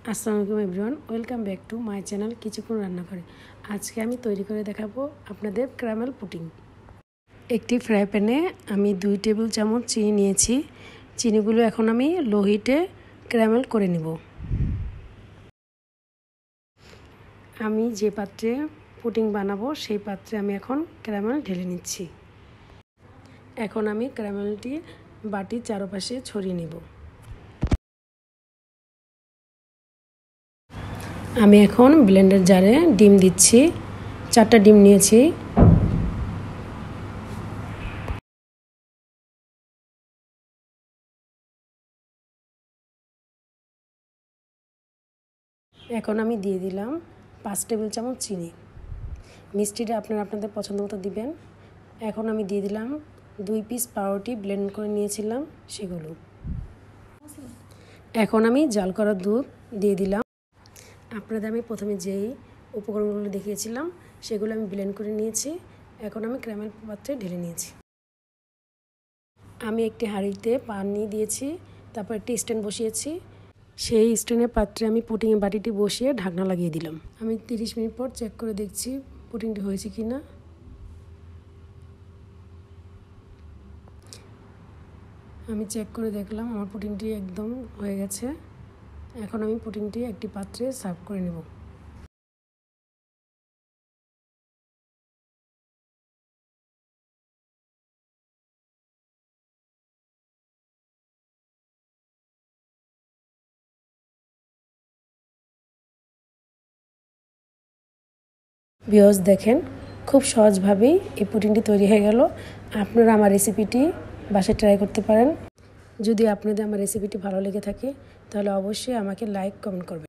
আসসালামু আলাইকুম everyone, welcome back to my channel কিছুক্ষণ রান্না করে। আজকে আমি তৈরি করে দেখাবো আপনাদের ক্যারামেল পুডিং। একটি ফ্রাই প্যানে আমি 2 টেবিল চামচ চিনি নিয়েছি। চিনিগুলো এখন আমি লো হিটে ক্যারামেল করে নিব। আমি যে পাত্রে পুডিং বানাবো সেই পাত্রে আমি এখন ক্যারামেল ঢেলে নিচ্ছি। এখন আমি ক্যারামেলটি বাটির চারপাশে ছড়িয়ে নেব। আমি এখন ব্লেন্ডার জারে ডিম দিচ্ছি। 4টা ডিম নিয়েছি। এখন আমি দিয়ে দিলাম 5 টেবিল চামচ চিনি। মিষ্টিটা আপনাদের পছন্দ মতো দিবেন। এখন আমি দিয়ে দিলাম 2 পিস পাউরুটি ব্লেন্ড করে নিয়েছিলাম সেগুলো। এখন আমি জাল করা দুধ দিয়ে দিলাম। আপনাদের আমি প্রথমে যেই উপকরণগুলো দেখিয়েছিলাম সেগুলো আমি ব্লেন্ড করে নিয়েছি। এখন আমি ক্যারামেল পাত্রে ঢেলে নিয়েছি। আমি একটি হাঁড়িতে পানি দিয়েছি, তারপর একটি স্ট্যান্ড বসিয়েছি। সেই স্ট্যান্ডের পাত্রে আমি পুডিংয়ের বাটিটি বসিয়ে ঢাকনা লাগিয়ে দিলাম। আমি 30 মিনিট পর চেক করে দেখছি পুডিংটি হয়েছে কি না। আমি চেক করে দেখলাম আমার পুডিংটি একদম হয়ে গেছে। এখন আমি পুডিংটি একটি পাত্রে সার্ভ করে নেব। ভিউয়ার্স দেখেন, খুব সহজভাবেই এই পুডিংটি তৈরি হয়ে গেল। আপনারা আমার রেসিপিটি বাসায় ট্রাই করতে পারেন। যদি আপনাদের আমার রেসিপিটি ভালো লেগে থাকে তাহলে অবশ্যই আমাকে লাইক কমেন্ট করবেন।